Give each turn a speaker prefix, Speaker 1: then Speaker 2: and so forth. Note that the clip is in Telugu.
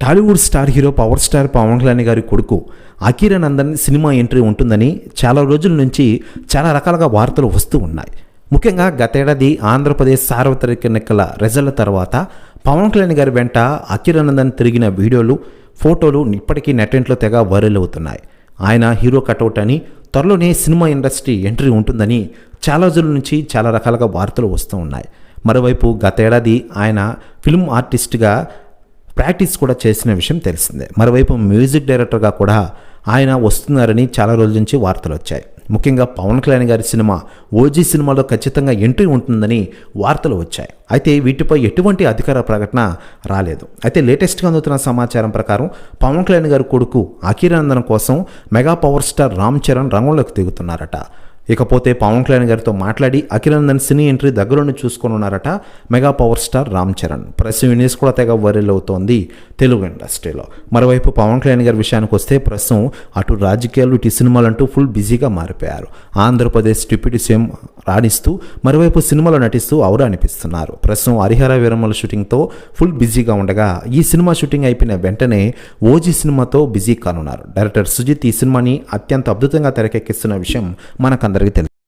Speaker 1: Tollywood star hero power star Pawan Kalyan గారి కొడుకు అకిరానందన్ సినిమా ఎంట్రీ ఉంటుందని చాలా రోజుల నుంచి చాలా రకాలుగా వార్తలు వస్తూ ఉన్నాయి. ముఖ్యంగా గతేడాది ఆంధ్రప్రదేశ్ సార్వత్రిక ఎన్నికల రిజల్ట్ తర్వాత పవన్ కళ్యాణ్ గారి వెంట అకిరానందన్ తిరిగిన వీడియోలు, ఫోటోలు ఇప్పటికీ నెట్టింట్లో తెగ వైరల్ అవుతున్నాయి. ఆయన హీరో కటౌట్ అని, త్వరలోనే సినిమా ఇండస్ట్రీ ఎంట్రీ ఉంటుందని చాలా రోజుల నుంచి చాలా రకాలుగా వార్తలు వస్తూ ఉన్నాయి. మరోవైపు గతేడాది ఆయన ఫిల్మ్ ఆర్టిస్ట్గా ప్రాక్టీస్ కూడా చేసిన విషయం తెలిసిందే. మరోవైపు మ్యూజిక్ డైరెక్టర్గా కూడా ఆయన వస్తున్నారని చాలా రోజుల నుంచి వార్తలు వచ్చాయి. ముఖ్యంగా పవన్ కళ్యాణ్ గారి సినిమా ఓజీ సినిమాలో ఖచ్చితంగా ఎంట్రీ ఉంటుందని వార్తలు వచ్చాయి. అయితే వీటిపై ఎటువంటి అధికార ప్రకటన రాలేదు. అయితే లేటెస్ట్గా అందుతున్న సమాచారం ప్రకారం పవన్ కళ్యాణ్ గారి కొడుకు అకిరానందన్ కోసం mega power star Ram Charan రంగంలోకి దిగుతున్నారట. ఇకపోతే పవన్ కళ్యాణ్ గారితో మాట్లాడి అకిరానందన్ సినీ ఎంట్రీ దగ్గరుండి చూసుకొని ఉన్నారట mega power star Ram Charan. Press news కూడా తెగ వైరల్ అవుతోంది తెలుగు ఇండస్ట్రీలో. మరోవైపు పవన్ కళ్యాణ్ గారి విషయానికి వస్తే ప్రస్తుతం అటు రాజకీయాలు ఇటు సినిమాలంటూ ఫుల్ బిజీగా మారిపోయారు. ఆంధ్రప్రదేశ్ డిప్యూటీ సీఎం రాణిస్తూ మరోవైపు సినిమాలో నటిస్తూ ఔరా అనిపిస్తున్నారు. ప్రస్తుతం హరిహర వీరమ్మల షూటింగ్తో ఫుల్ బిజీగా ఉండగా ఈ సినిమా షూటింగ్ అయిపోయిన వెంటనే ఓజీ సినిమాతో బిజీ కానున్నారు. డైరెక్టర్ సుజిత్ ఈ సినిమాని అత్యంత అద్భుతంగా తెరకెక్కిస్తున్న విషయం మనకందరికీ తెలుసు.